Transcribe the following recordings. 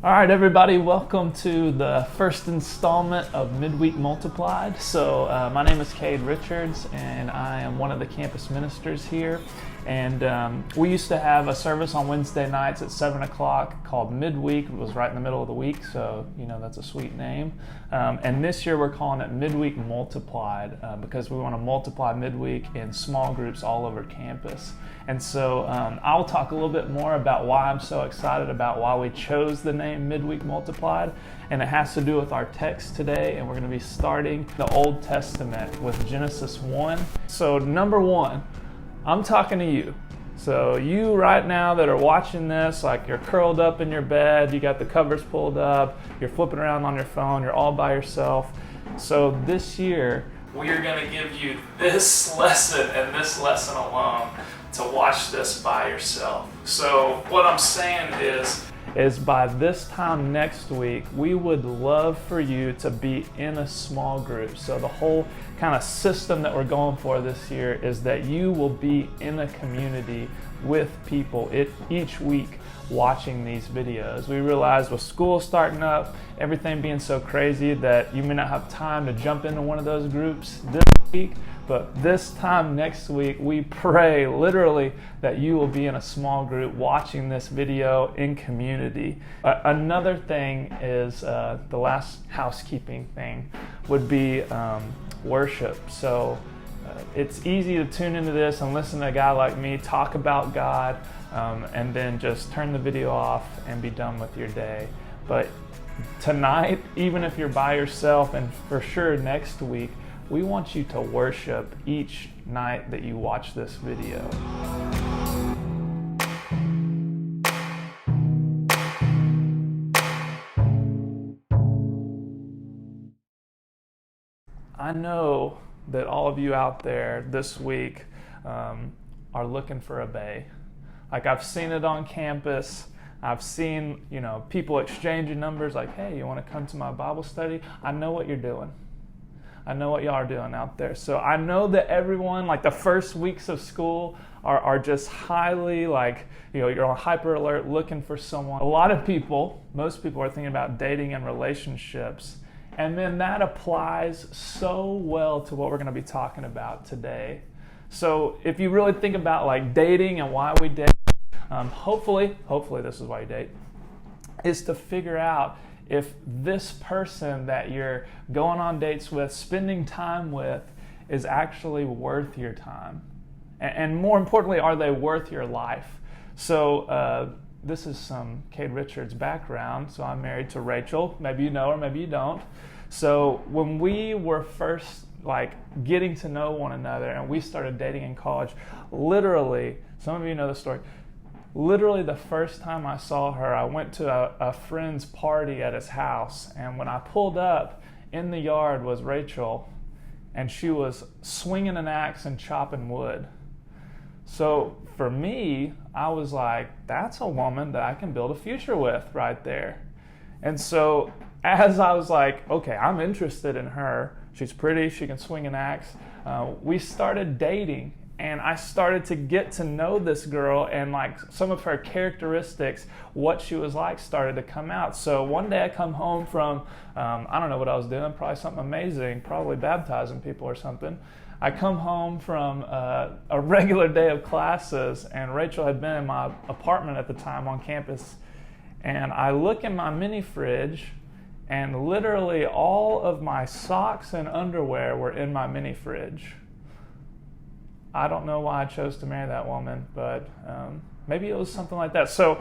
All right, everybody, welcome to the first installment of Midweek Multiplied. So my name is Cade Richards, and I am one of the campus ministers here. And we used to have a service on Wednesday nights at 7 o'clock called Midweek. It was right in the middle of the week, so you know that's a sweet name. And this year we're calling it Midweek Multiplied because we want to multiply midweek in small groups all over campus. And so I'll talk a little bit more about why I'm so excited about why we chose the name Midweek Multiplied. And it has to do with our text today. And we're going to be starting the Old Testament with Genesis 1. So number one, I'm talking to you. So you right now that are watching this, like you're curled up in your bed, you got the covers pulled up, you're flipping around on your phone, you're all by yourself. So this year, we are going to give you this lesson and this lesson alone to watch this by yourself. So what I'm saying is by this time next week, we would love for you to be in a small group. So the whole kind of system that we're going for this year is that you will be in a community with people each week watching these videos. We realize with school starting up, everything being so crazy that you may not have time to jump into one of those groups this week, but this time next week, we pray literally that you will be in a small group watching this video in community. Another thing is the last housekeeping thing would be worship. So it's easy to tune into this and listen to a guy like me talk about God and then just turn the video off and be done with your day. But tonight, even if you're by yourself, and for sure next week, we want you to worship each night that you watch this video. I know that all of you out there this week are looking for a bae. Like I've seen it on campus. I've seen, people exchanging numbers like, hey, you want to come to my Bible study? I know what you're doing. I know what y'all are doing out there. So I know that everyone, like the first weeks of school are just highly you're on hyper alert looking for someone. A lot of people, most people are thinking about dating and relationships. And then that applies so well to what we're going to be talking about today. So if you really think about like dating and why we date, hopefully this is why you date, is to figure out if this person that you're going on dates with, spending time with, is actually worth your time. And more importantly, are they worth your life? So this is some Cade Richards background. So I'm married to Rachel. Maybe you know her, maybe you don't. So when we were first getting to know one another and we started dating in college, literally, some of you know the story, literally the first time I saw her, I went to a friend's party at his house, and when I pulled up, in the yard was Rachel, and she was swinging an axe and chopping wood. So for me, I was like, that's a woman that I can build a future with right there. And so as I was like, okay, I'm interested in her, she's pretty, she can swing an axe, we started dating. And I started to get to know this girl, and some of her characteristics, what she was like, started to come out. So one day I come home from, I don't know what I was doing, probably something amazing, probably baptizing people or something. I come home from a regular day of classes, and Rachel had been in my apartment at the time on campus. And I look in my mini fridge, and literally all of my socks and underwear were in my mini fridge. I don't know why I chose to marry that woman, but maybe it was something like that. So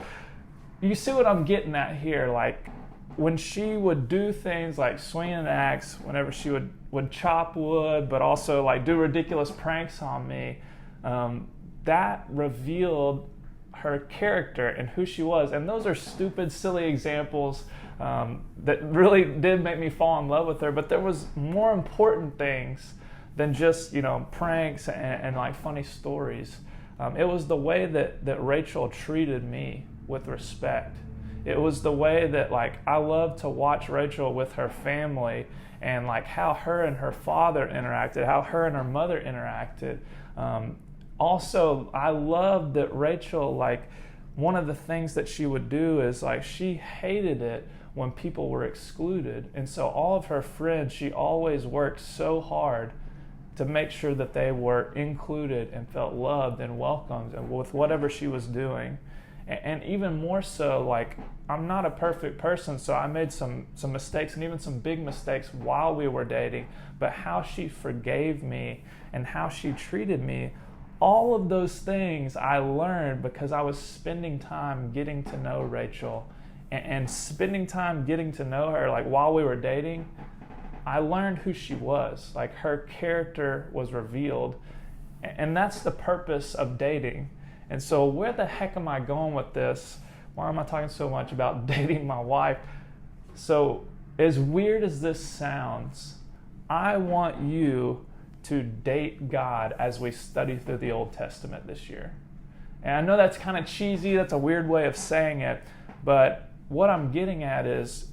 you see what I'm getting at here. Like when she would do things like swing an axe, whenever she would chop wood, but also do ridiculous pranks on me, that revealed her character and who she was. And those are stupid, silly examples that really did make me fall in love with her. But there was more important things than just pranks and funny stories. It was the way that Rachel treated me with respect. It was the way that I loved to watch Rachel with her family and how her and her father interacted, how her and her mother interacted. Also, I loved that Rachel one of the things that she would do is like she hated it when people were excluded. And so all of her friends, she always worked so hard to make sure that they were included and felt loved and welcomed and with whatever she was doing. And even more so, like, I'm not a perfect person, so I made some mistakes and even some big mistakes while we were dating. But how she forgave me and how she treated me, all of those things I learned because I was spending time getting to know Rachel and spending time getting to know her. Like, while we were dating, I learned who she was. Like, her character was revealed. And that's the purpose of dating. And so where the heck am I going with this? Why am I talking so much about dating my wife? So as weird as this sounds, I want you to date God as we study through the Old Testament this year. And I know that's kind of cheesy, that's a weird way of saying it, but what I'm getting at is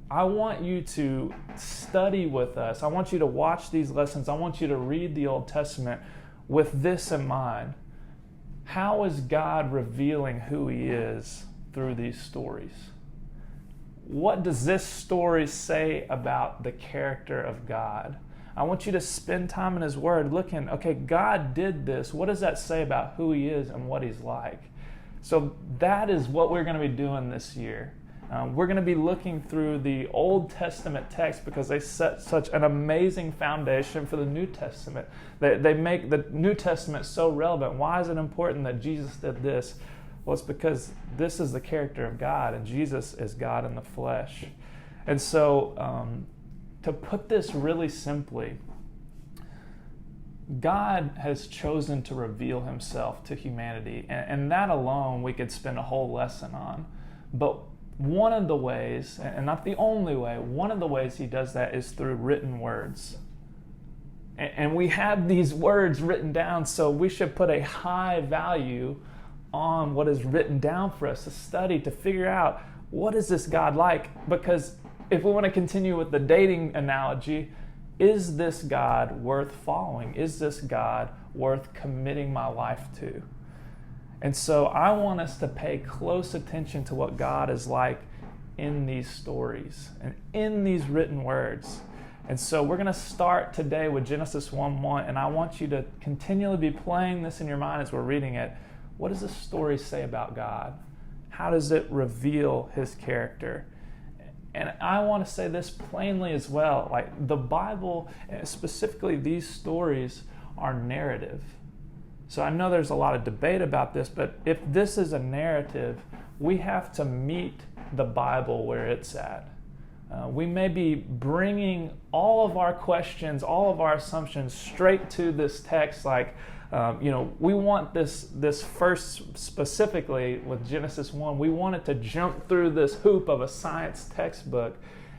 I want you to study with us. I want you to watch these lessons. I want you to read the Old Testament with this in mind. How is God revealing who He is through these stories? What does this story say about the character of God? I want you to spend time in His Word looking, okay, God did this. What does that say about who He is and what He's like? So that is what we're going to be doing this year. We're going to be looking through the Old Testament text because they set such an amazing foundation for the New Testament. They make the New Testament so relevant. Why is it important that Jesus did this? Well, it's because this is the character of God, and Jesus is God in the flesh. And so, to put this really simply, God has chosen to reveal Himself to humanity, and that alone we could spend a whole lesson on. But one of the ways, and not the only way, one of the ways He does that is through written words. And we have these words written down, so we should put a high value on what is written down for us to study, to figure out what is this God like? Because if we want to continue with the dating analogy, is this God worth following? Is this God worth committing my life to? And so I want us to pay close attention to what God is like in these stories and in these written words. And so we're going to start today with Genesis 1:1, and I want you to continually be playing this in your mind as we're reading it. What does this story say about God? How does it reveal His character? And I want to say this plainly as well. Like, the Bible, specifically these stories, are narrative. So I know there's a lot of debate about this, but if this is a narrative, we have to meet the Bible where it's at. We may be bringing all of our questions, all of our assumptions straight to this text. Like, we want this first, specifically with Genesis 1, we want it to jump through this hoop of a science textbook.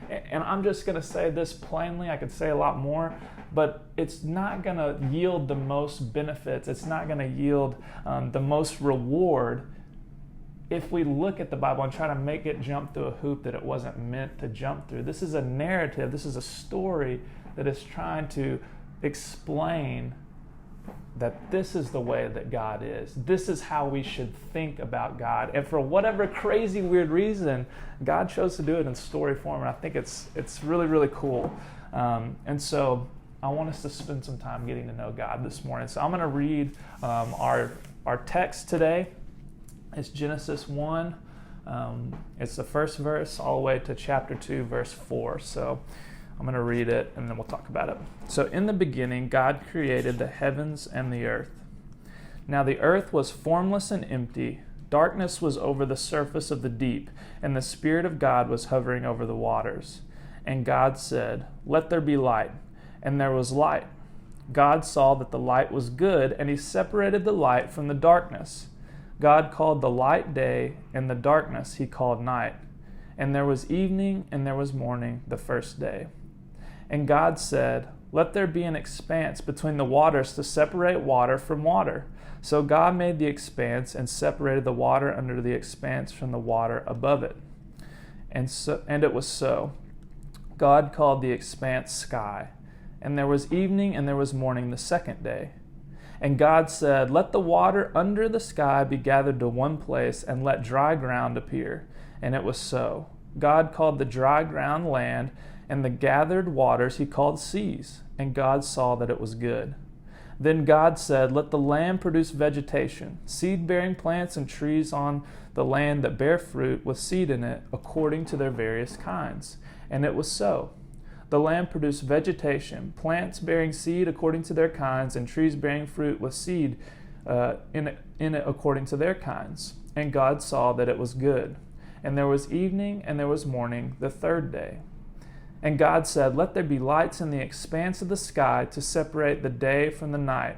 And I'm just going to say this plainly. I could say a lot more, but it's not going to yield the most benefits. It's not going to yield the most reward if we look at the Bible and try to make it jump through a hoop that it wasn't meant to jump through. This is a narrative. This is a story that is trying to explain that this is the way that God is. This is how we should think about God. And for whatever crazy, weird reason, God chose to do it in story form. And I think it's really, really cool. And so I want us to spend some time getting to know God this morning. So I'm going to read our text today. It's Genesis 1. It's the first verse all the way to chapter 2, verse 4. So I'm going to read it, and then we'll talk about it. So in the beginning, God created the heavens and the earth. Now the earth was formless and empty. Darkness was over the surface of the deep, and the Spirit of God was hovering over the waters. And God said, "Let there be light." And there was light. God saw that the light was good, and He separated the light from the darkness. God called the light day, and the darkness He called night. And there was evening, and there was morning the first day. And God said, "Let there be an expanse between the waters to separate water from water." So God made the expanse and separated the water under the expanse from the water above it. And it was so. God called the expanse sky. And there was evening and there was morning the second day. And God said, "Let the water under the sky be gathered to one place, and let dry ground appear." And it was so. God called the dry ground land, and the gathered waters he called seas. And God saw that it was good. Then God said, "Let the land produce vegetation, seed-bearing plants and trees on the land that bear fruit with seed in it, according to their various kinds." And it was so. The land produced vegetation, plants bearing seed according to their kinds, and trees bearing fruit with seed in it according to their kinds. And God saw that it was good. And there was evening and there was morning, the third day. And God said, "Let there be lights in the expanse of the sky to separate the day from the night,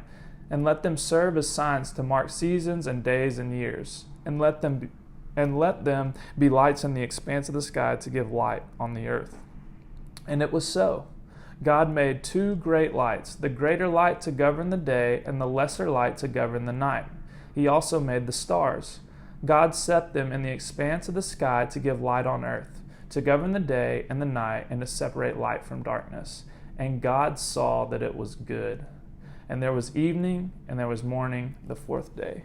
and let them serve as signs to mark seasons and days and years. And let them be lights in the expanse of the sky to give light on the earth." And it was so. God made two great lights, the greater light to govern the day, and the lesser light to govern the night. He also made the stars. God set them in the expanse of the sky to give light on earth, to govern the day and the night, and to separate light from darkness. And God saw that it was good. And there was evening, and there was morning, the fourth day.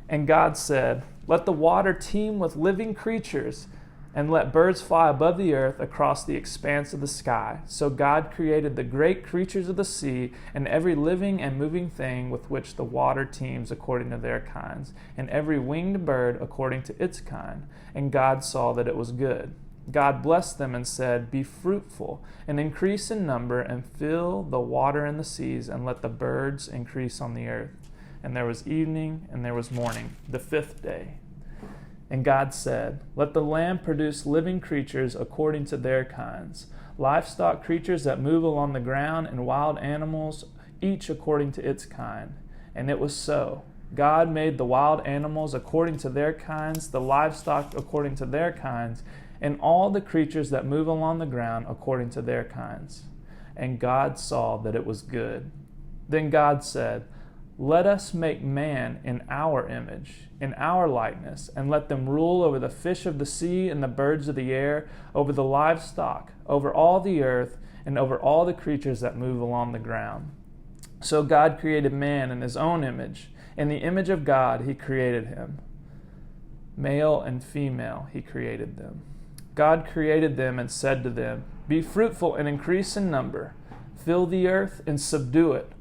And God said, "Let the water teem with living creatures, and let birds fly above the earth across the expanse of the sky." So God created the great creatures of the sea, and every living and moving thing with which the water teems according to their kinds, and every winged bird according to its kind. And God saw that it was good. God blessed them and said, "Be fruitful, and increase in number, and fill the water in the seas, and let the birds increase on the earth." And there was evening, and there was morning, the fifth day. And God said, "Let the land produce living creatures according to their kinds, livestock creatures that move along the ground, and wild animals, each according to its kind." And it was so. God made the wild animals according to their kinds, the livestock according to their kinds, and all the creatures that move along the ground according to their kinds. And God saw that it was good. Then God said, "Let us make man in our image, in our likeness, and let them rule over the fish of the sea and the birds of the air, over the livestock, over all the earth, and over all the creatures that move along the ground." So God created man in his own image. In the image of God he created him. Male and female he created them. God created them and said to them, "Be fruitful and increase in number. Fill the earth and subdue it.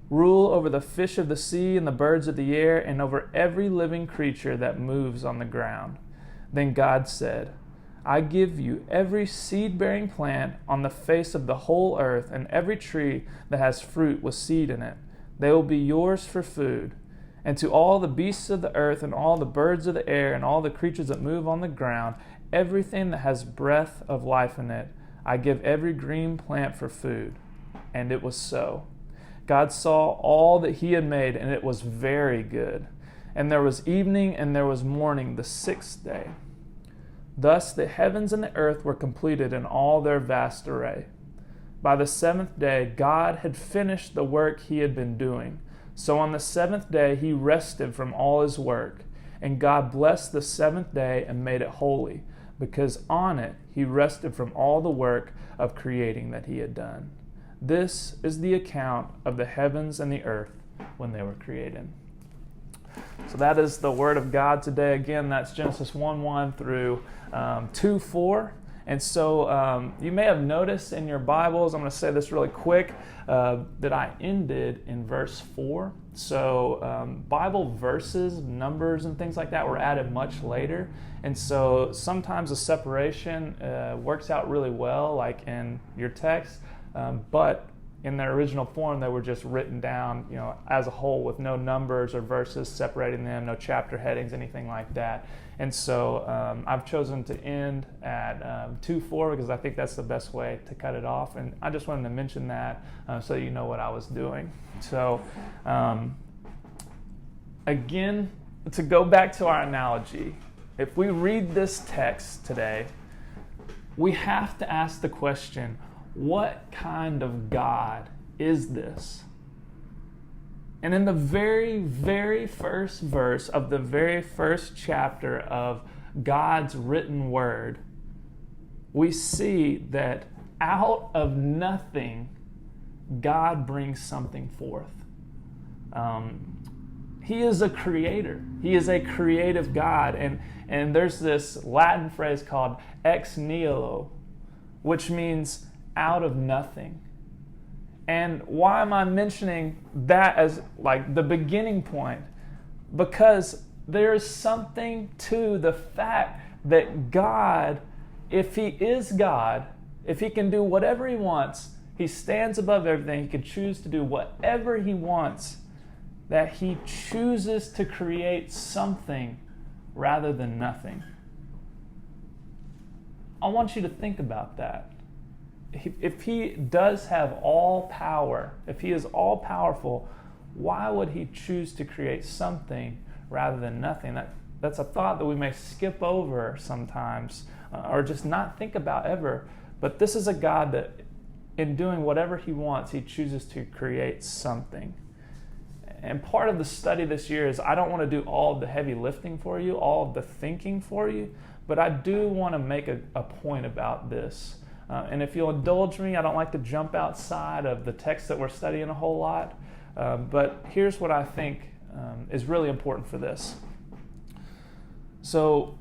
Rule over the fish of the sea and the birds of the air, and over every living creature that moves on the ground." Then God said, "I give you every seed-bearing plant on the face of the whole earth, and every tree that has fruit with seed in it. They will be yours for food. And to all the beasts of the earth, and all the birds of the air, and all the creatures that move on the ground, everything that has breath of life in it, I give every green plant for food." And it was so. God saw all that he had made, and it was very good. And there was evening and there was morning, the sixth day. Thus the heavens and the earth were completed in all their vast array. By the seventh day, God had finished the work he had been doing. So on the seventh day, he rested from all his work. And God blessed the seventh day and made it holy, because on it he rested from all the work of creating that he had done. This is the account of the heavens and the earth when they were created. So that is the word of God today. Again, that's Genesis 1:1 through 2:4. And so you may have noticed in your Bibles, I'm going to say this really quick, that I ended in verse 4. So Bible verses, numbers, and things like that were added much later. And so sometimes the separation works out really well, like in your text. But in their original form, they were just written down, as a whole with no numbers or verses separating them, no chapter headings, anything like that. And so I've chosen to end at 2:4 because I think that's the best way to cut it off. And I just wanted to mention that so you know what I was doing. So again, to go back to our analogy, if we read this text today, we have to ask the question, what kind of God is this? And in the very, very first verse of the very first chapter of God's written word, we see that out of nothing, God brings something forth. He is a creator. He is a creative God. And there's this Latin phrase called ex nihilo, which means out of nothing. And why am I mentioning that as like the beginning point? Because there is something to the fact that God, if He is God, if He can do whatever He wants, He stands above everything, He can choose to do whatever He wants, that He chooses to create something rather than nothing. I want you to think about that. If He does have all power, if He is all powerful, why would He choose to create something rather than nothing? That's a thought that we may skip over sometimes or just not think about ever. But this is a God that in doing whatever He wants, He chooses to create something. And part of the study this year is I don't want to do all of the heavy lifting for you, all of the thinking for you, but I do want to make a point about this. And if you'll indulge me, I don't like to jump outside of the text that we're studying a whole lot, but here's what I think is really important for this. So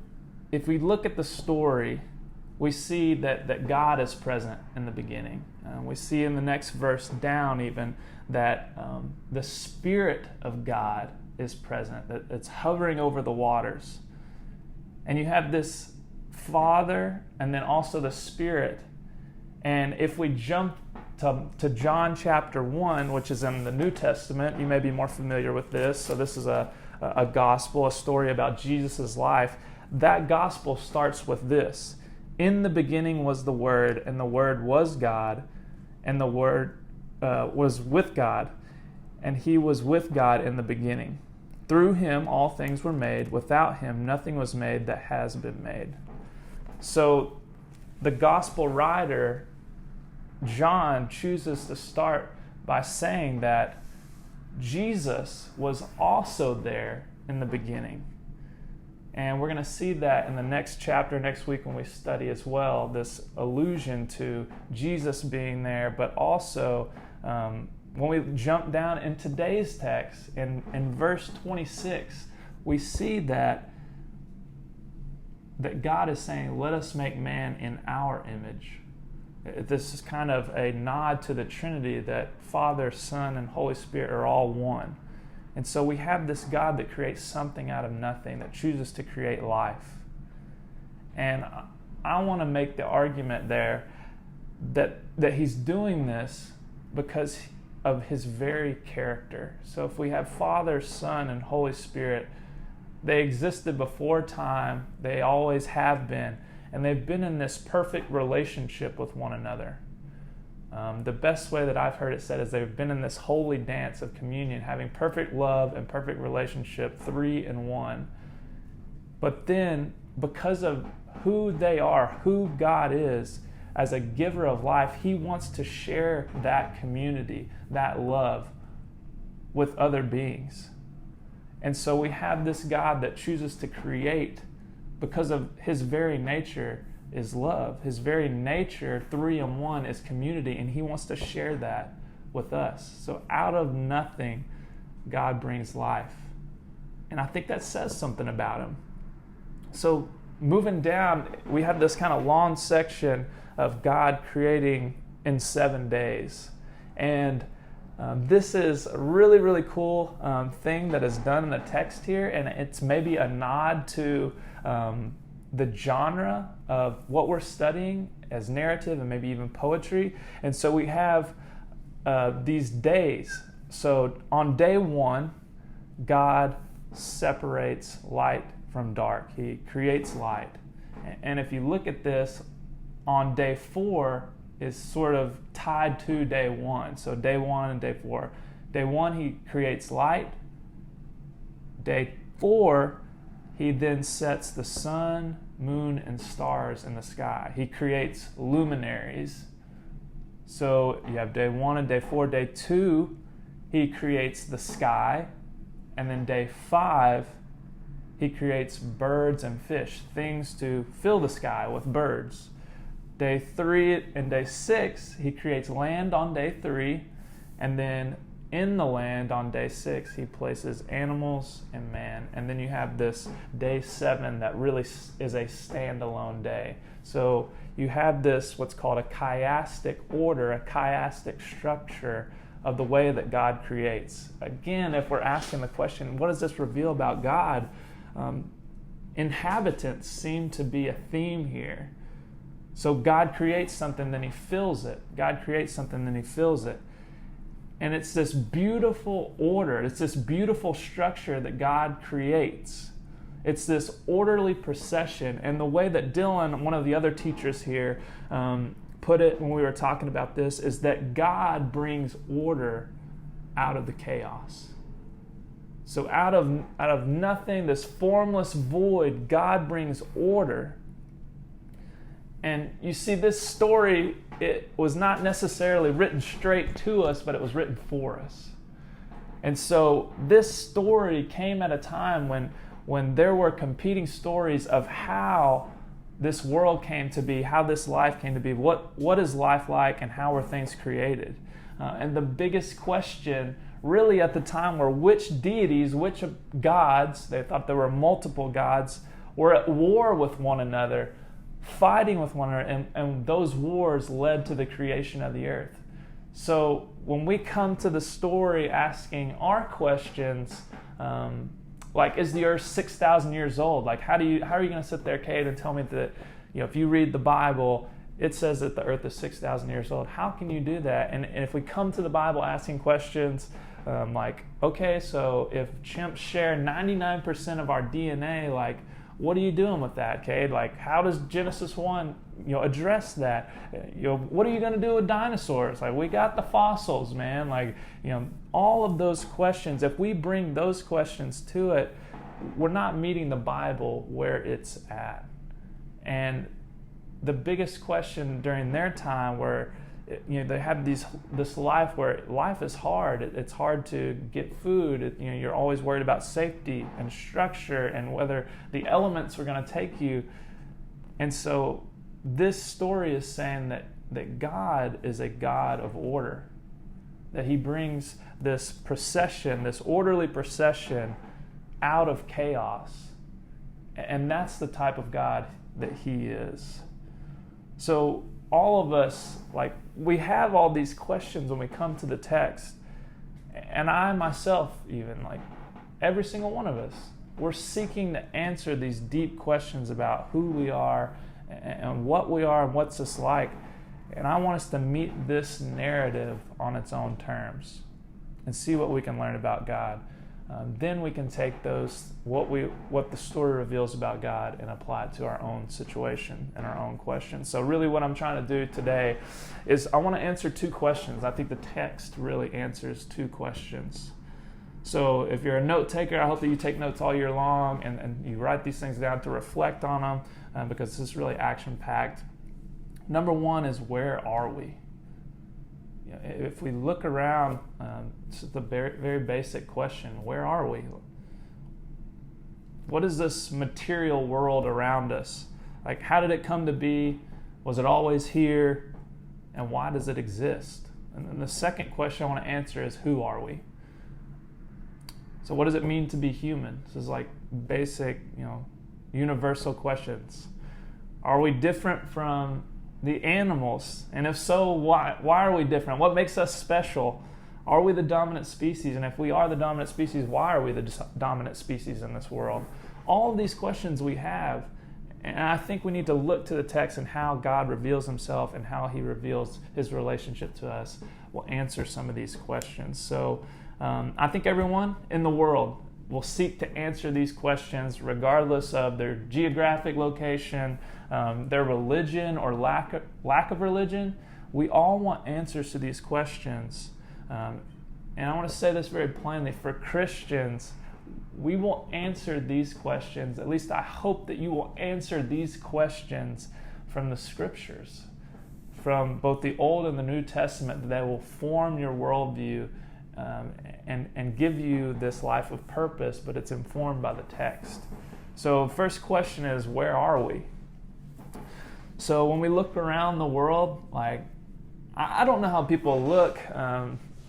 if we look at the story, we see that God is present in the beginning. We see in the next verse down even that the Spirit of God is present, that it's hovering over the waters. And you have this Father and then also the Spirit. And if we jump to John chapter 1, which is in the New Testament, you may be more familiar with this. So this is a gospel, a story about Jesus' life. That gospel starts with this. In the beginning was the Word, and the Word was God, and the Word was with God, and He was with God in the beginning. Through Him all things were made. Without Him nothing was made that has been made. So the gospel writer, John, chooses to start by saying that Jesus was also there in the beginning. And we're going to see that in the next chapter next week when we study as well, this allusion to Jesus being there, but also when we jump down in today's text, in verse 26, we see that God is saying, let us make man in our image. This is kind of a nod to the Trinity, that Father, Son, and Holy Spirit are all one. And so we have this God that creates something out of nothing, that chooses to create life. And I want to make the argument there that He's doing this because of His very character. So if we have Father, Son, and Holy Spirit, they existed before time, they always have been, and they've been in this perfect relationship with one another. The best way that I've heard it said is they've been in this holy dance of communion, having perfect love and perfect relationship, 3 in 1. But then, because of who they are, who God is, as a giver of life, He wants to share that community, that love, with other beings. And so we have this God that chooses to create because of His very nature is love. His very nature, 3 in 1, is community, and He wants to share that with us. So out of nothing, God brings life. And I think that says something about Him. So moving down, we have this kind of long section of God creating in 7 days. And this is a really, really cool thing that is done in the text here, and it's maybe a nod to the genre of what we're studying as narrative and maybe even poetry. And so we have these days. So on day 1, God separates light from dark. He creates light. And if you look at this, on day 4 is sort of tied to day 1. So day 1 and day 4. Day 1, He creates light. Day 4, He then sets the sun, moon, and stars in the sky. He creates luminaries. So you have day 1 and day 4. Day 2, He creates the sky. And then day 5, He creates birds and fish, things to fill the sky with birds. Day 3 and day 6, He creates land on day 3. And then in the land on day 6, he places animals and man. And then you have this day 7 that really is a standalone day. So you have this, what's called a chiastic order, a chiastic structure of the way that God creates. Again, if we're asking the question, what does this reveal about God? Inhabitants seem to be a theme here. So God creates something, then he fills it. God creates something, then he fills it. And it's this beautiful order. It's this beautiful structure that God creates. It's this orderly procession. And the way that Dylan, one of the other teachers here, put it when we were talking about this is that God brings order out of the chaos. So out of nothing, this formless void, God brings order. And you see, this story, it was not necessarily written straight to us, but it was written for us. And so this story came at a time when there were competing stories of how this world came to be, how this life came to be, what is life like, and how were things created. And the biggest question really at the time were which deities, which gods, they thought there were multiple gods, were at war with one another, fighting with one another, and those wars led to the creation of the earth. So when we come to the story asking our questions, like, is the earth 6,000 years old? Like, how are you going to sit there, Cade, and tell me that, if you read the Bible, it says that the earth is 6,000 years old. How can you do that? And if we come to the Bible asking questions like, okay, so if chimps share 99% of our DNA, like, what are you doing with that, Cade? Like, how does Genesis 1, address that? What are you going to do with dinosaurs? Like, we got the fossils, man. Like, all of those questions, if we bring those questions to it, we're not meeting the Bible where it's at. And the biggest question during their time where, they have this life where life is hard. It's hard to get food. You're always worried about safety and structure and whether the elements are going to take you. And so this story is saying that God is a God of order, that he brings this procession, this orderly procession out of chaos. And that's the type of God that he is. So all of us, like, we have all these questions when we come to the text. And I myself, even, like, every single one of us, we're seeking to answer these deep questions about who we are and what we are and what's this like. And I want us to meet this narrative on its own terms and see what we can learn about God. Then we can take those, what the story reveals about God, and apply it to our own situation and our own questions. So really what I'm trying to do today is I want to answer 2 questions. I think the text really answers 2 questions. So if you're a note taker, I hope that you take notes all year long and you write these things down to reflect on them because this is really action-packed. Number 1 is, where are we? If we look around, it's the very, very basic question: where are we? What is this material world around us? Like, how did it come to be? Was it always here? And why does it exist? And then the second question I want to answer is, who are we? So what does it mean to be human? This is like basic, universal questions. Are we different from the animals? And if so, why are we different? What makes us special? Are we the dominant species? And if we are the dominant species, why are we the dominant species in this world? All of these questions we have, and I think we need to look to the text and how God reveals himself and how he reveals his relationship to us will answer some of these questions. So I think everyone in the world will seek to answer these questions regardless of their geographic location, their religion or lack of religion. We all want answers to these questions. And I want to say this very plainly. For Christians, we will answer these questions. At least I hope that you will answer these questions from the Scriptures, from both the Old and the New Testament, that will form your worldview and give you this life of purpose, but it's informed by the text. So first question is, where are we? So when we look around the world, like, I don't know how people look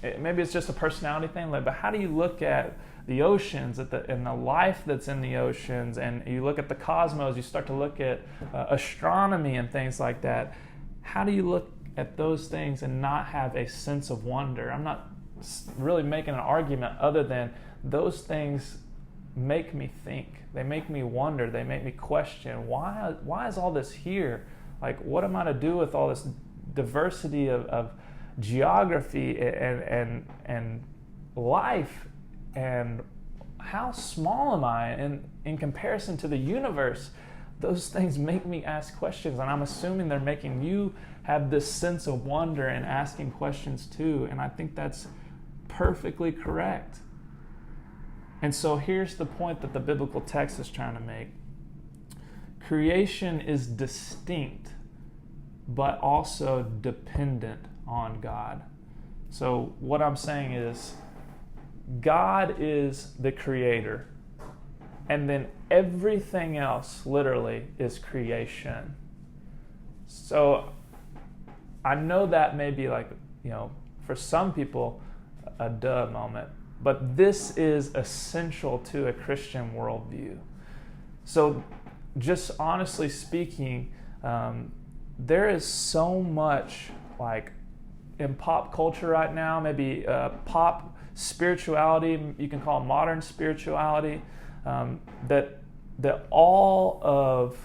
maybe it's just a personality thing, but how do you look at the oceans and the life that's in the oceans, and you look at the cosmos, you start to look at astronomy and things like that. How do you look at those things and not have a sense of wonder? I'm not really making an argument other than those things make me think. They make me wonder. They make me question, why is all this here? Like, what am I to do with all this diversity of geography and life? And how small am I in comparison to the universe? Those things make me ask questions, and I'm assuming they're making you have this sense of wonder and asking questions too, and I think that's perfectly correct. And so here's the point that the biblical text is trying to make. Creation is distinct, but also dependent on God. So what I'm saying is, God is the creator, and then everything else literally is creation. So I know that may be like, for some people, a duh moment, but this is essential to a Christian worldview. So just honestly speaking, there is so much like in pop culture right now, maybe pop spirituality, you can call it modern spirituality, that all of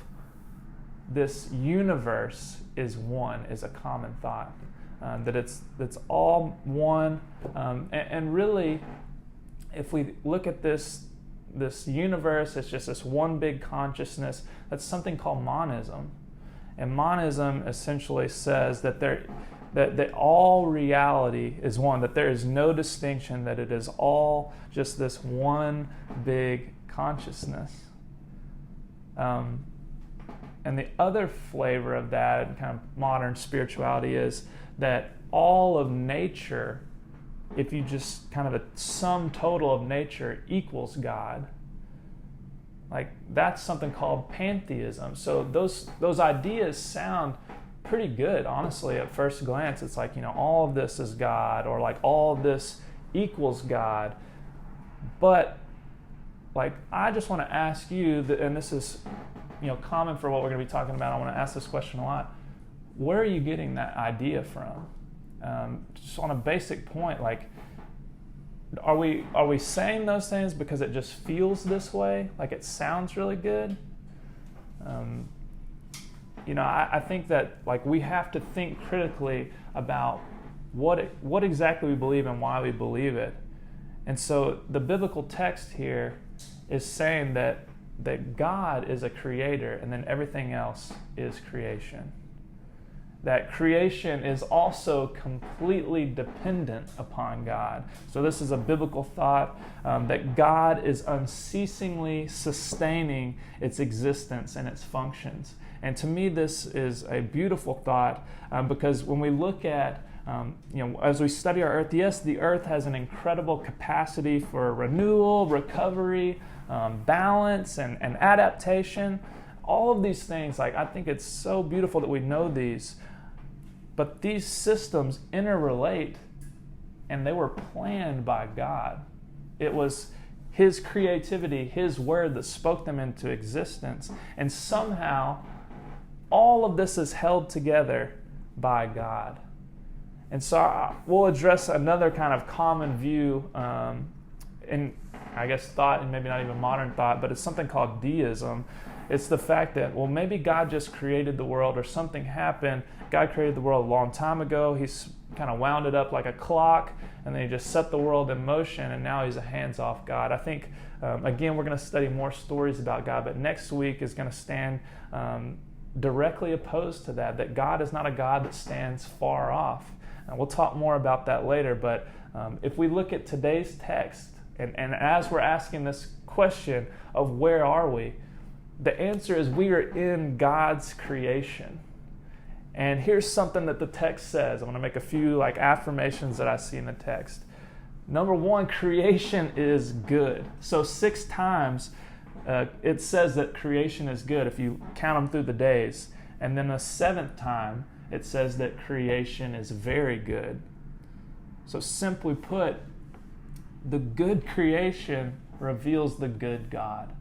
this universe is one, is a common thought, that it's all one, and really, if we look at this universe, it's just this one big consciousness. That's something called monism, and monism essentially says that all reality is one, that there is no distinction, that it is all just this one big consciousness. And the other flavor of that kind of modern spirituality is that all of nature, if you just kind of a sum total of nature equals God, like that's something called pantheism. So those ideas sound pretty good, honestly, at first glance. It's like, all of this is God, or like all of this equals God. But like, I just want to ask you, and this is common for what we're going to be talking about. I want to ask this question a lot. Where are you getting that idea from? Just on a basic point, like, are we saying those things because it just feels this way? Like it sounds really good? I think that like we have to think critically about what exactly we believe and why we believe it. And so the biblical text here is saying that God is a creator, and then everything else is creation. That creation is also completely dependent upon God. So this is a biblical thought, that God is unceasingly sustaining its existence and its functions. And to me, this is a beautiful thought, because when we look at, as we study our earth, yes, the earth has an incredible capacity for renewal, recovery, balance, and adaptation. All of these things, like, I think it's so beautiful that we know these. But these systems interrelate, and they were planned by God. It was His creativity, His word that spoke them into existence. And somehow, all of this is held together by God. And so we'll address another kind of common view in, I guess, thought, and maybe not even modern thought, but it's something called deism. It's the fact that, well, maybe God just created the world, or something happened. God created the world a long time ago. He's kind of wound it up like a clock, and then He just set the world in motion, and now He's a hands-off God. I think, again, we're going to study more stories about God, but next week is going to stand directly opposed to that God is not a God that stands far off. And we'll talk more about that later, but if we look at today's text, and as we're asking this question of where are we, the answer is we are in God's creation. And here's something that the text says. I'm going to make a few affirmations that I see in the text. Number one, creation is good. So 6 times it says that creation is good if you count them through the days. And then the 7th time it says that creation is very good. So simply put, the good creation reveals the good God.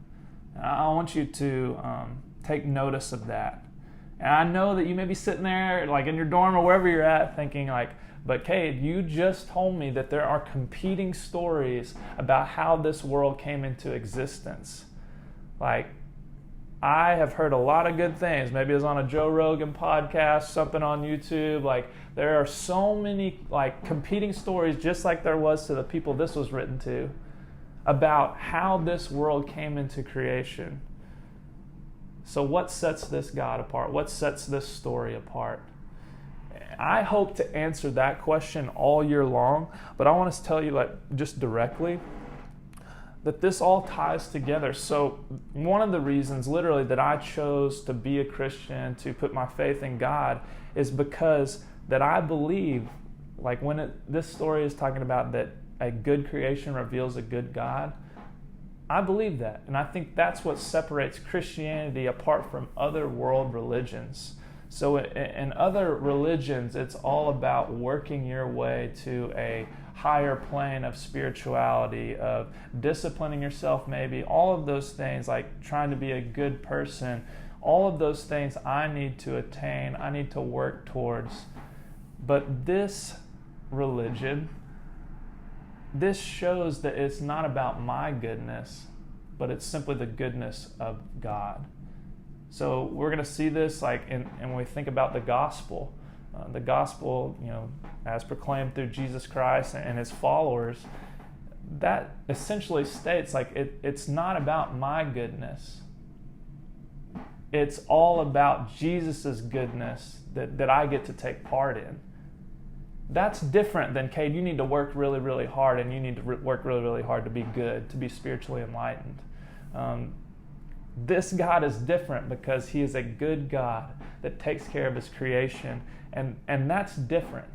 And I want you to take notice of that. And I know that you may be sitting there, like in your dorm or wherever you're at, thinking like, but Cade, you just told me that there are competing stories about how this world came into existence. Like, I have heard a lot of good things. Maybe it was on a Joe Rogan podcast, something on YouTube. Like, there are so many like competing stories, just like there was to the people this was written to, about how this world came into creation. So what sets this God apart? What sets this story apart? I hope to answer that question all year long, but I want to tell you, like, just directly, that this all ties together. So one of the reasons, literally, that I chose to be a Christian, to put my faith in God, is because that I believe, like this story is talking about that a good creation reveals a good God. I believe that, and I think that's what separates Christianity apart from other world religions. So in other religions, it's all about working your way to a higher plane of spirituality, of disciplining yourself maybe, all of those things, like trying to be a good person, all of those things I need to attain, I need to work towards. But this religion, this shows that it's not about my goodness, but it's simply the goodness of God. So we're going to see this like and when we think about the gospel, as proclaimed through Jesus Christ and his followers, that essentially states like it's not about my goodness. It's all about Jesus' goodness that I get to take part in. That's different than, Cade, you need to work really, really hard, and you need to work really, really hard to be good, to be spiritually enlightened. This God is different because he is a good God that takes care of his creation, and that's different.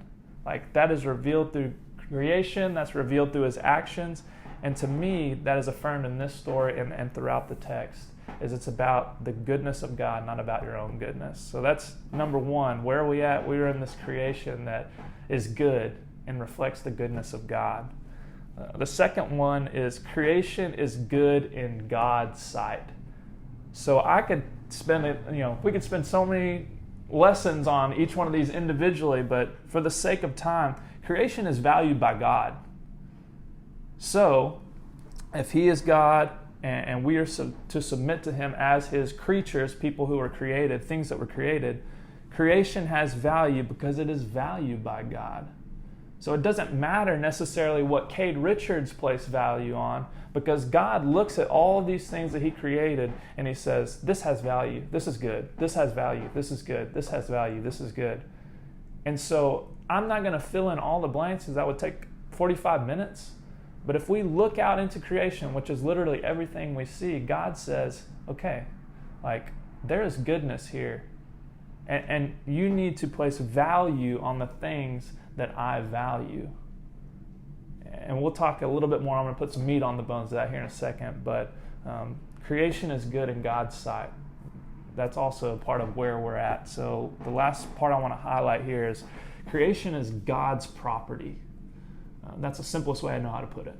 Like, that is revealed through creation, that's revealed through his actions, and to me, that is affirmed in this story and throughout the text, is it's about the goodness of God, not about your own goodness. So that's number one. Where are we at? We are in this creation that is good and reflects the goodness of God. The second one is creation is good in God's sight. So I could we could spend so many lessons on each one of these individually, but for the sake of time, creation is valued by God. So if he is God and we are to submit to him as his creatures, people who are created, things that were created, creation has value because it is valued by God. So it doesn't matter necessarily what Cade Richards placed value on, because God looks at all of these things that he created and he says, this has value, this is good, this has value, this is good, this has value, this is good. And so I'm not going to fill in all the blanks because that would take 45 minutes. But if we look out into creation, which is literally everything we see, God says, okay, like, there is goodness here. And you need to place value on the things that I value. And we'll talk a little bit more. I'm going to put some meat on the bones of that here in a second. But creation is good in God's sight. That's also a part of where we're at. So the last part I want to highlight here is creation is God's property. That's the simplest way I know how to put it.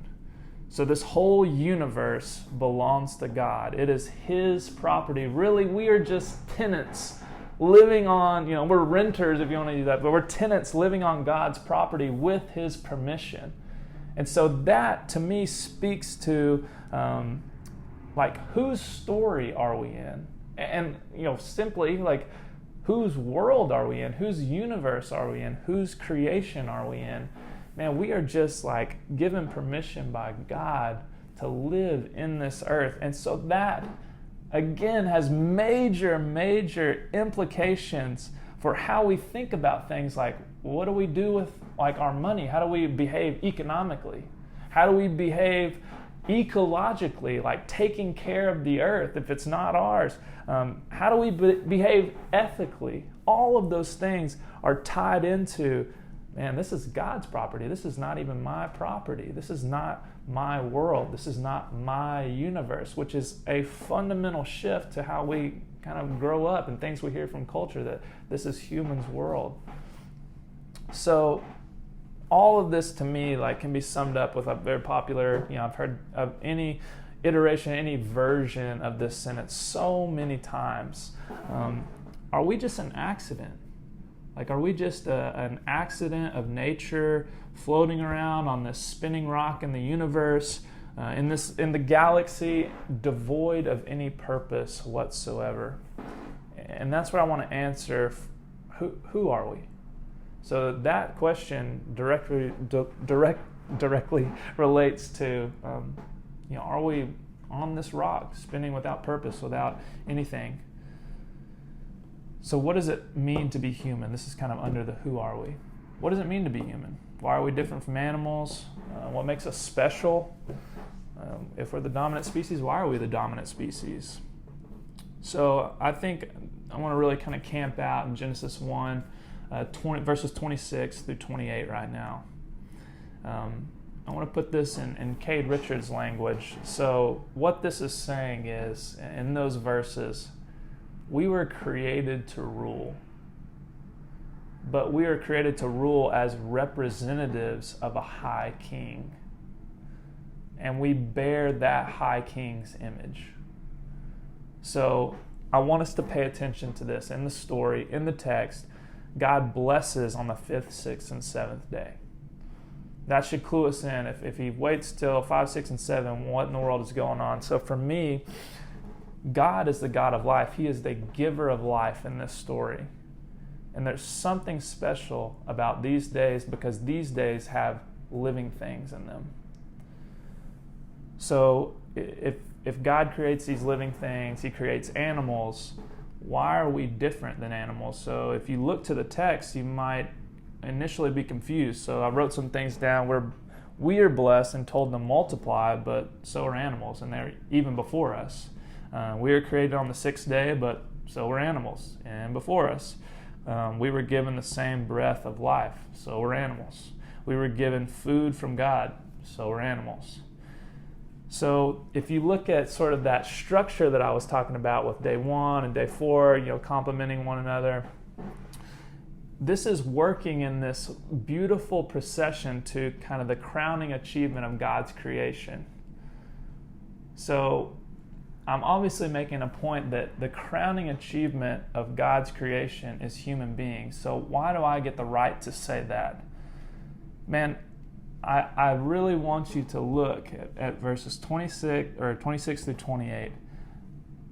So this whole universe belongs to God. It is his property. Really, we are just tenants living on, we're renters if you want to do that, but we're tenants living on God's property with his permission. And so that, to me, speaks to, whose story are we in? And, simply, whose world are we in? Whose universe are we in? Whose creation are we in? Man, we are just, given permission by God to live in this earth. And so that, again, has major, major implications for how we think about things like, what do we do with our money? How do we behave economically? How do we behave ecologically, taking care of the earth if it's not ours? How do we behave ethically? All of those things are tied into, man, this is God's property. This is not even my property. This is not my world. This is not my universe, which is a fundamental shift to how we kind of grow up and things we hear from culture, that this is humans' world. So all of this to me like can be summed up with a very popular, I've heard of any iteration, any version of this sentence so many times. Are we just an accident? Like, are we just an accident of nature floating around on this spinning rock in the universe, in the galaxy, devoid of any purpose whatsoever? And that's what I want to answer. Who are we? So that question directly relates to, are we on this rock, spinning without purpose, without anything? So what does it mean to be human? This is kind of under the who are we. What does it mean to be human? Why are we different from animals? What makes us special? If we're the dominant species, why are we the dominant species? So I think I want to really kind of camp out in Genesis 1, verses 26 through 28 right now. I want to put this in Cade Richards' language. So what this is saying is, in those verses, we were created to rule. But we are created to rule as representatives of a high king. And we bear that high king's image. So I want us to pay attention to this. In the story, in the text, God blesses on the 5th, 6th, and 7th day. That should clue us in. If he waits till 5, 6, and 7, what in the world is going on? So for me, God is the God of life. He is the giver of life in this story. And there's something special about these days because these days have living things in them. So if God creates these living things, he creates animals, why are we different than animals? So if you look to the text, you might initially be confused. So I wrote some things down where we are blessed and told to multiply, but so are animals, and they're even before us. We were created on the 6th day, but so were animals, and before us. We were given the same breath of life, so were animals. We were given food from God, so were animals. So if you look at sort of that structure that I was talking about with day 1 and day 4, complementing one another, this is working in this beautiful procession to kind of the crowning achievement of God's creation. So I'm obviously making a point that the crowning achievement of God's creation is human beings. So why do I get the right to say that? Man, I really want you to look at verses 26 through 28.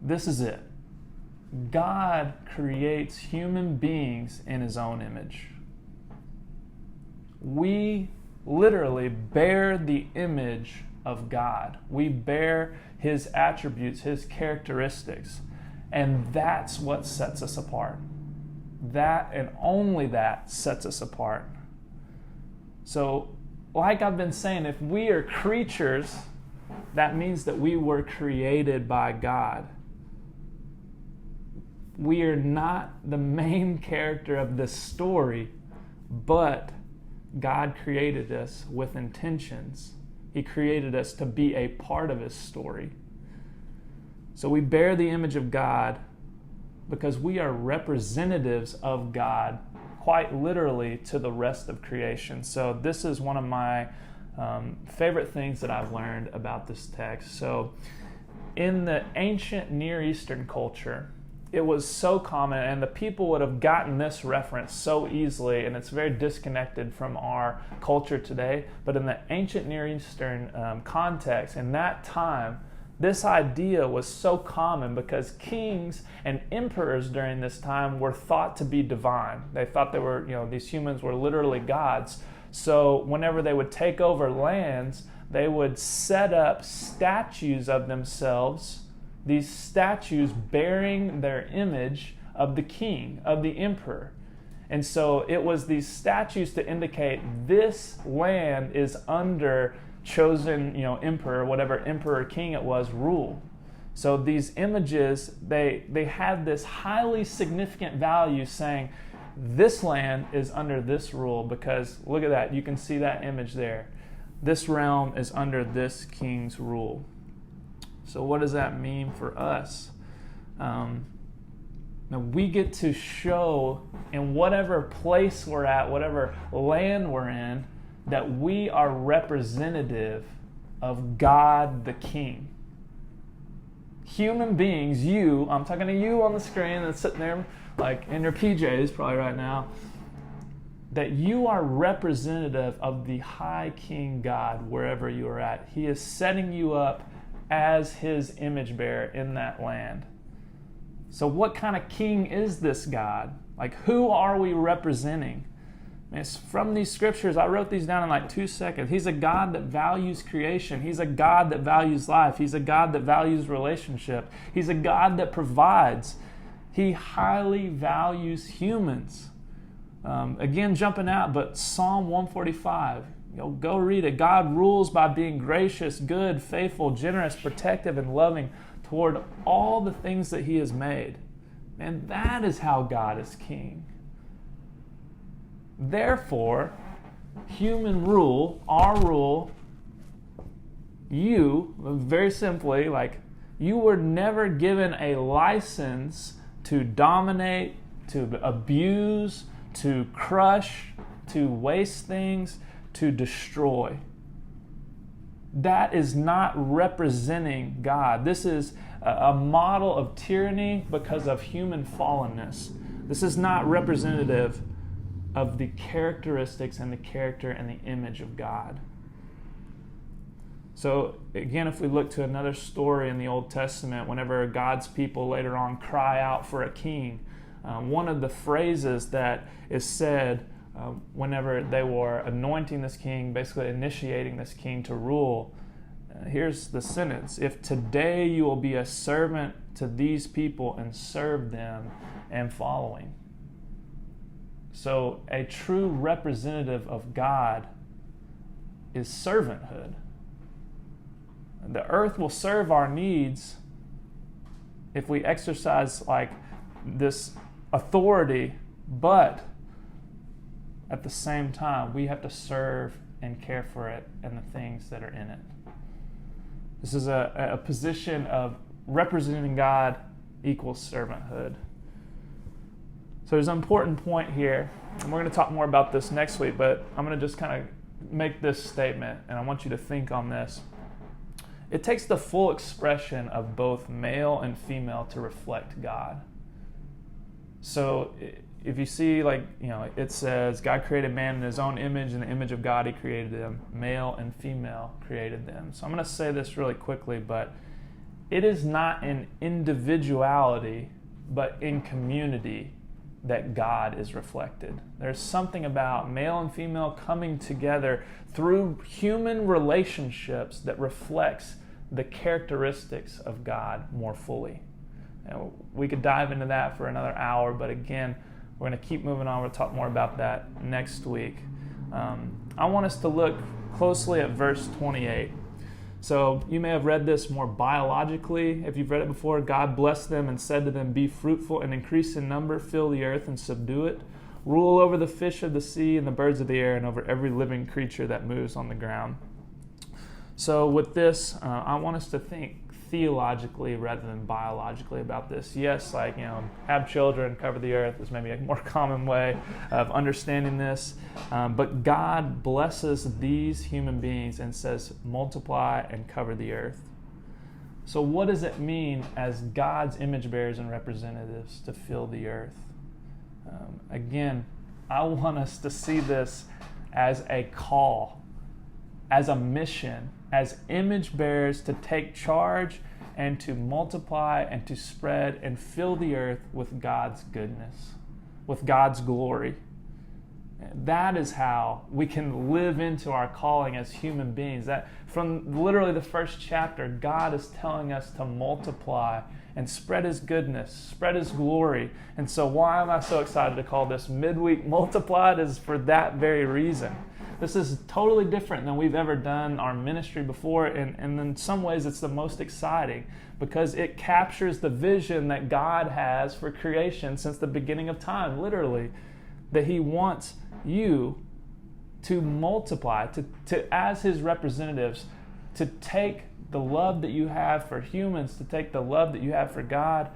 This is it. God creates human beings in his own image. We literally bear the image of God. We bear his attributes, his characteristics, and that's what sets us apart. That and only that sets us apart. So, like I've been saying, if we are creatures, that means that we were created by God. We are not the main character of this story, but God created us with intentions. He created us to be a part of his story. So we bear the image of God because we are representatives of God, quite literally, to the rest of creation. So this is one of my favorite things that I've learned about this text. So in the ancient Near Eastern culture, it was so common, and the people would have gotten this reference so easily, and it's very disconnected from our culture today. But in the ancient Near Eastern context, in that time, this idea was so common because kings and emperors during this time were thought to be divine. They thought they were, these humans were literally gods. So whenever they would take over lands, they would set up statues of themselves, these statues bearing their image of the king, of the emperor. And so it was these statues to indicate this land is under chosen, emperor, whatever emperor king it was, rule. So these images, they had this highly significant value saying this land is under this rule because look at that, you can see that image there. This realm is under this king's rule. So what does that mean for us? Now we get to show in whatever place we're at, whatever land we're in, that we are representative of God the King. Human beings, you, I'm talking to you on the screen that's sitting there like in your PJs probably right now, that you are representative of the high King God wherever you are at. He is setting you up as his image bearer in that land. So what kind of king is this God? Like, who are we representing? It's from these scriptures. I wrote these down in like 2 seconds. He's a God that values creation. He's a God that values life. He's a God that values relationship. He's a God that provides. He highly values humans. Again, jumping out, but Psalm 145, go read it. God rules by being gracious, good, faithful, generous, protective, and loving toward all the things that he has made. And that is how God is king. Therefore, human rule, our rule, you, very simply, like, you were never given a license to dominate, to abuse, to crush, to waste things, to destroy. That is not representing God. This is a model of tyranny because of human fallenness. This is not representative of the characteristics and the character and the image of God. So again, if we look to another story in the Old Testament, whenever God's people later on cry out for a king, one of the phrases that is said whenever they were anointing this king, basically initiating this king to rule, here's the sentence: if today you will be a servant to these people and serve them and following. So a true representative of God is servanthood. The earth will serve our needs if we exercise like this authority, but at the same time, we have to serve and care for it and the things that are in it. This is a position of representing God equals servanthood. So there's an important point here, and we're going to talk more about this next week, but I'm going to just kind of make this statement, and I want you to think on this. It takes the full expression of both male and female to reflect God. So if you see, it says God created man in his own image, in the image of God he created them, male and female created them. So I'm going to say this really quickly, but it is not in individuality, but in community that God is reflected. There's something about male and female coming together through human relationships that reflects the characteristics of God more fully. And we could dive into that for another hour, but again, we're going to keep moving on. We'll talk more about that next week. I want us to look closely at verse 28. So you may have read this more biologically. If you've read it before, God blessed them and said to them, "Be fruitful and increase in number, fill the earth and subdue it. Rule over the fish of the sea and the birds of the air and over every living creature that moves on the ground." So with this, I want us to think theologically rather than biologically about this. Yes, have children, cover the earth is maybe a more common way of understanding this. But God blesses these human beings and says, multiply and cover the earth. So what does it mean as God's image bearers and representatives to fill the earth? Again, I want us to see this as a call, as a mission, as image bearers to take charge and to multiply and to spread and fill the earth with God's goodness, with God's glory. That is how we can live into our calling as human beings. That from literally the first chapter, God is telling us to multiply and spread his goodness, spread his glory. And so why am I so excited to call this Midweek Multiplied is for that very reason. This is totally different than we've ever done our ministry before, and in some ways it's the most exciting because it captures the vision that God has for creation since the beginning of time, literally, that he wants you to multiply, to as his representatives, to take the love that you have for humans, to take the love that you have for God,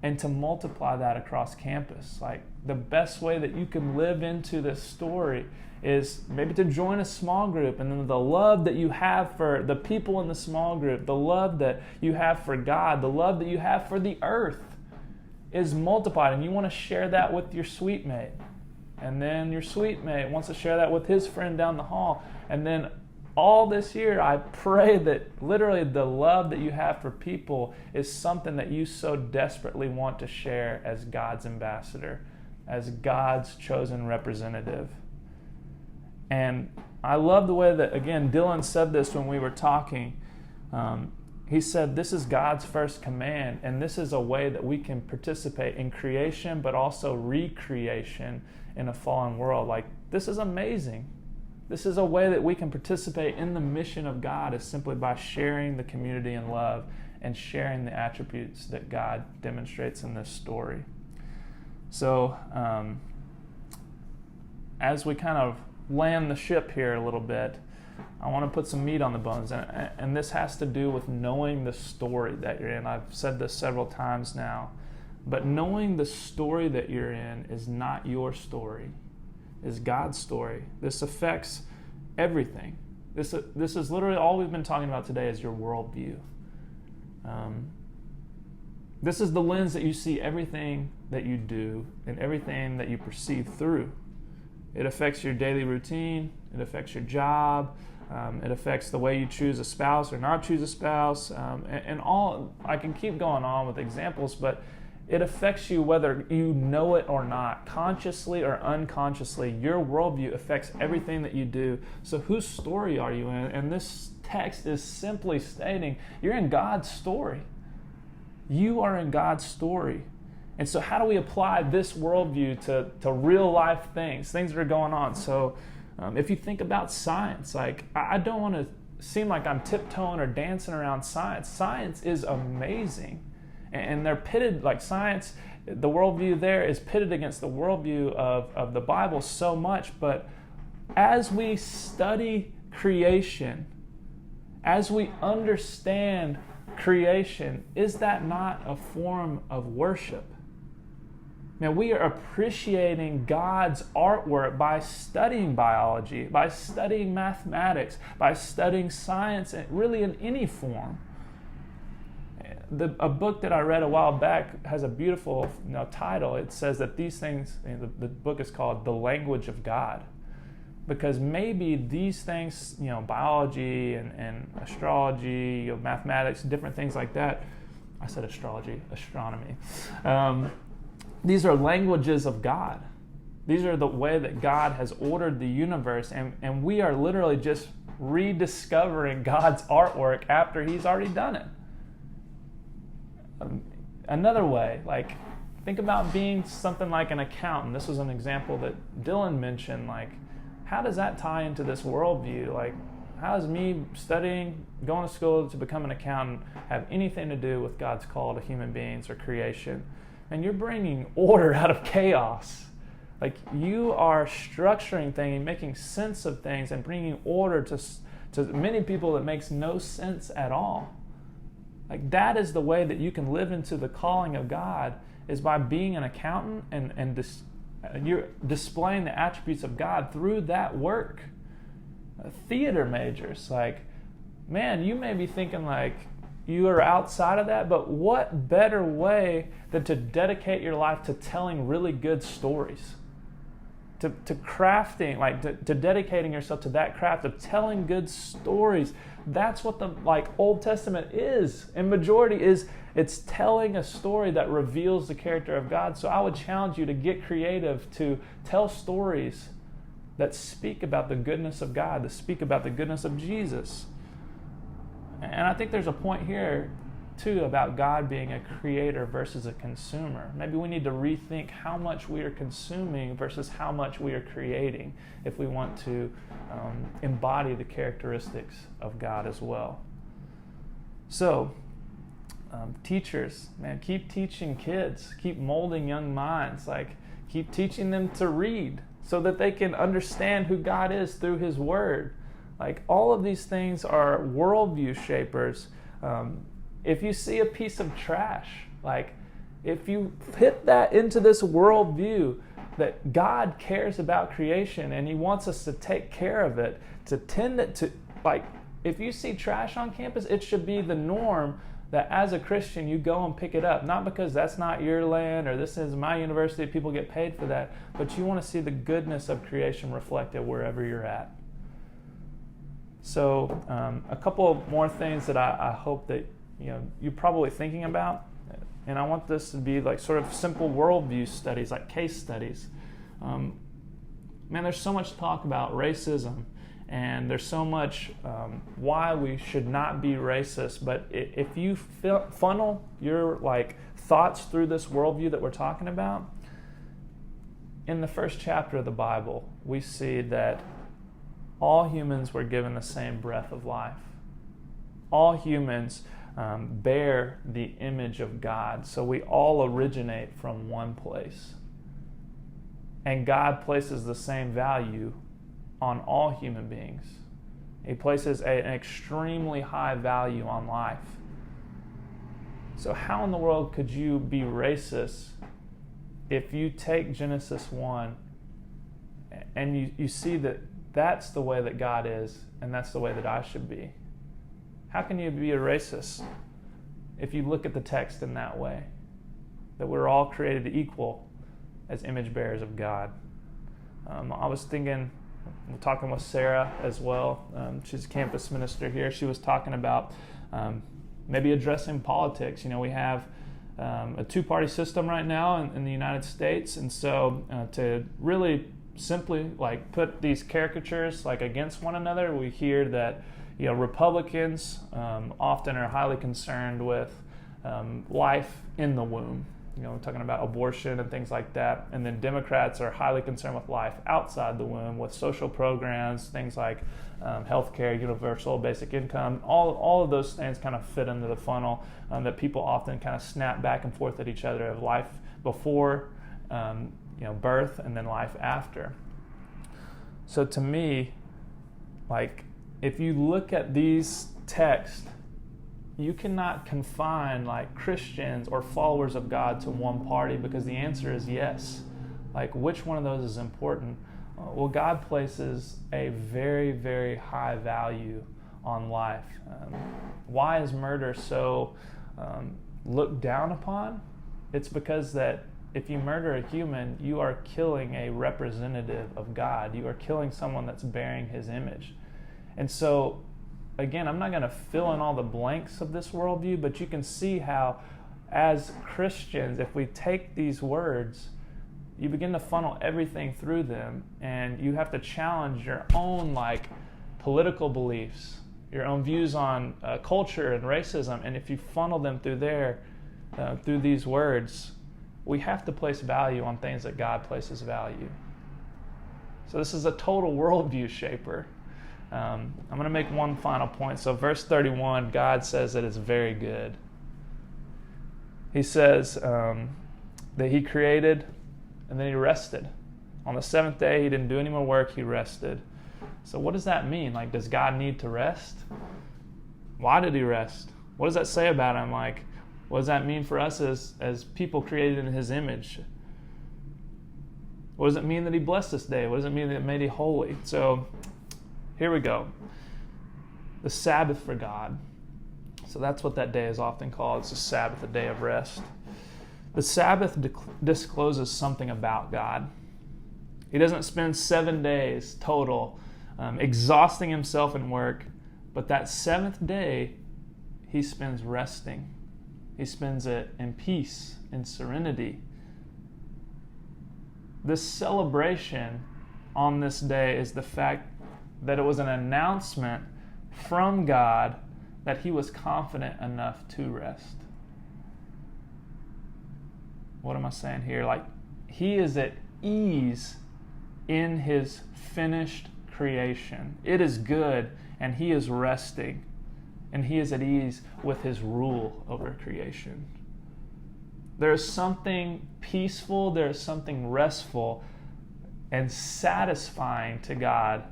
and to multiply that across campus. the best way that you can live into this story is maybe to join a small group, and then the love that you have for the people in the small group, the love that you have for God, the love that you have for the earth is multiplied, and you want to share that with your suite mate. And then your suite mate wants to share that with his friend down the hall. And then all this year, I pray that literally the love that you have for people is something that you so desperately want to share as God's ambassador, as God's chosen representative. And I love the way that, again, Dylan said this when we were talking. He said, this is God's first command, and this is a way that we can participate in creation, but also recreation in a fallen world. Like, this is amazing. This is a way that we can participate in the mission of God, is simply by sharing the community in love and sharing the attributes that God demonstrates in this story. So, as we kind of land the ship here a little bit, I want to put some meat on the bones, and this has to do with knowing the story that you're in. I've said this several times now, but knowing the story that you're in is not your story, is God's story. This affects everything. This is literally all we've been talking about today is your worldview. This is the lens that you see everything that you do and everything that you perceive through. It affects your daily routine. It affects your job. It affects the way you choose a spouse or not choose a spouse. And all, I can keep going on with examples, but it affects you whether you know it or not. Consciously or unconsciously, your worldview affects everything that you do. So whose story are you in? And this text is simply stating you're in God's story. You are in God's story. And so how do we apply this worldview to real life things that are going on? So if you think about science, like I don't want to seem like I'm tiptoeing or dancing around science. Science is amazing. And they're pitted, like science, the worldview there is pitted against the worldview of the Bible so much. But as we study creation, as we understand creation, is that not a form of worship? Now, we are appreciating God's artwork by studying biology, by studying mathematics, by studying science, and really in any form. A book that I read a while back has a beautiful title. It says that these things, the book is called The Language of God. Because maybe these things, biology and astrology, mathematics, different things like that. I said astrology, astronomy. These are languages of God. These are the way that God has ordered the universe, and we are literally just rediscovering God's artwork after He's already done it. Another way, like think about being something like an accountant. This was an example that Dylan mentioned. Like, how does that tie into this worldview? Like, how does me studying, going to school to become an accountant have anything to do with God's call to human beings or creation? And you're bringing order out of chaos. Like, you are structuring things, making sense of things, and bringing order to many people that makes no sense at all. Like, that is the way that you can live into the calling of God, is by being an accountant and you're displaying the attributes of God through that work. Theater majors, like, man, you may be thinking like you are outside of that, but what better way than to dedicate your life to telling really good stories, to crafting, like to dedicating yourself to that craft of telling good stories. That's what the Old Testament is, and majority is. It's telling a story that reveals the character of God. So I would challenge you to get creative, to tell stories that speak about the goodness of God, that speak about the goodness of Jesus. And I think there's a point here, too, about God being a creator versus a consumer. Maybe we need to rethink how much we are consuming versus how much we are creating if we want to embody the characteristics of God as well. So, teachers, man, keep teaching kids, keep molding young minds, keep teaching them to read so that they can understand who God is through His Word. All of these things are worldview shapers. If you see a piece of trash, if you fit that into this worldview, that God cares about creation and he wants us to take care of it, to tend it to, like, if you see trash on campus, it should be the norm that as a Christian you go and pick it up. Not because that's not your land or this is my university, people get paid for that, but you want to see the goodness of creation reflected wherever you're at. So a couple more things that I hope that you're probably thinking about. And I want this to be like sort of simple worldview studies, like case studies. Man, there's so much talk about racism, and there's so much why we should not be racist. But if you funnel your like thoughts through this worldview that we're talking about, in the first chapter of the Bible, we see that all humans were given the same breath of life. All humans bear the image of God. So we all originate from one place. And God places the same value on all human beings. He places an extremely high value on life. So how in the world could you be racist if you take Genesis 1 and you see that that's the way that God is and that's the way that I should be? How can you be a racist if you look at the text in that way? That we're all created equal as image bearers of God. I was thinking, talking with Sarah as well. She's a campus minister here. She was talking about maybe addressing politics. We have a two-party system right now in the United States, and so to really simply like put these caricatures like against one another, we hear that Republicans often are highly concerned with life in the womb. We're talking about abortion and things like that. And then Democrats are highly concerned with life outside the womb, with social programs, things like healthcare, universal basic income. All of those things kind of fit into the funnel that people often kind of snap back and forth at each other of life before birth and then life after. So to me, like, if you look at these texts, you cannot confine like Christians or followers of God to one party, because the answer is yes. Like, which one of those is important? Well, God places a very, very high value on life. Why is murder so looked down upon? It's because that if you murder a human, you are killing a representative of God. You are killing someone that's bearing his image. And so, again, I'm not going to fill in all the blanks of this worldview, but you can see how, as Christians, if we take these words, you begin to funnel everything through them, and you have to challenge your own like political beliefs, your own views on culture and racism. And if you funnel them through there, through these words, we have to place value on things that God places value. So this is a total worldview shaper. I'm going to make one final point. So verse 31, God says that it's very good. He says that he created and then he rested. On the seventh day, he didn't do any more work, he rested. So what does that mean? Like, does God need to rest? Why did he rest? What does that say about him? Like, what does that mean for us as people created in his image? What does it mean that he blessed this day? What does it mean that it made it holy? So here we go. The Sabbath for God. So that's what that day is often called. It's a Sabbath, a day of rest. The Sabbath discloses something about God. He doesn't spend 7 days total exhausting himself in work, but that seventh day he spends resting. He spends it in peace, in serenity. This celebration on this day is the fact that it was an announcement from God that he was confident enough to rest. What am I saying here? Like, he is at ease in his finished creation. It is good, and he is resting, and he is at ease with his rule over creation. There is something peaceful, there is something restful and satisfying to God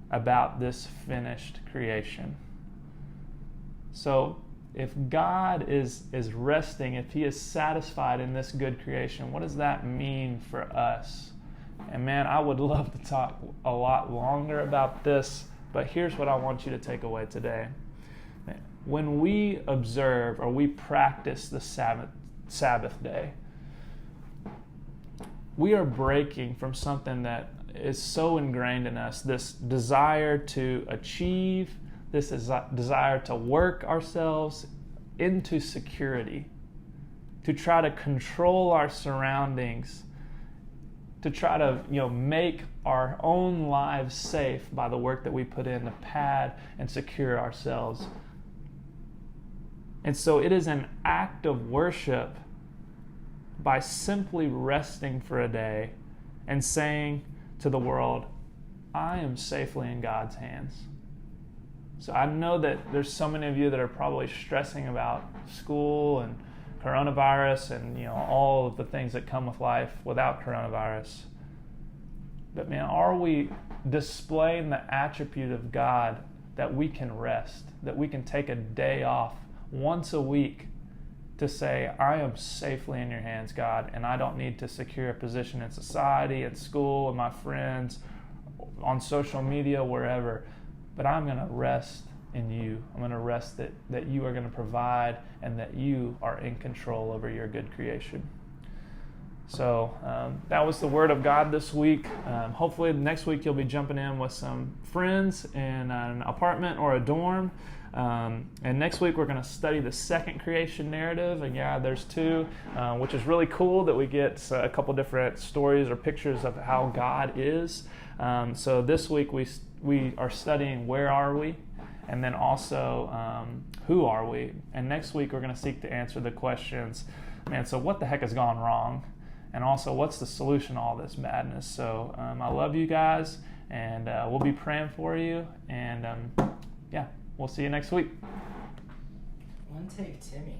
about this finished creation. So if God is resting, if he is satisfied in this good creation, what does that mean for us? And man, I would love to talk a lot longer about this, but here's what I want you to take away today. When we observe or we practice the Sabbath day, we are breaking from something that is so ingrained in us, this desire to achieve, this desire to work ourselves into security, to try to control our surroundings, to try to make our own lives safe by the work that we put in to pad and secure ourselves. And so it is an act of worship by simply resting for a day and saying to the world, I am safely in God's hands. So I know that there's so many of you that are probably stressing about school and coronavirus and all of the things that come with life without coronavirus. But man, are we displaying the attribute of God that we can rest, that we can take a day off once a week to say, I am safely in your hands, God, and I don't need to secure a position in society, at school, with my friends, on social media, wherever, but I'm going to rest in you. I'm going to rest that you are going to provide and that you are in control over your good creation. So that was the Word of God this week. Hopefully next week you'll be jumping in with some friends in an apartment or a dorm. And next week we're going to study the second creation narrative. And there's two, which is really cool that we get a couple different stories or pictures of how God is. So this week we are studying where are we? And then also, who are we? And next week we're going to seek to answer the questions, so what the heck has gone wrong? And also, what's the solution to all this madness? So I love you guys, and we'll be praying for you. And we'll see you next week. One take, Timmy.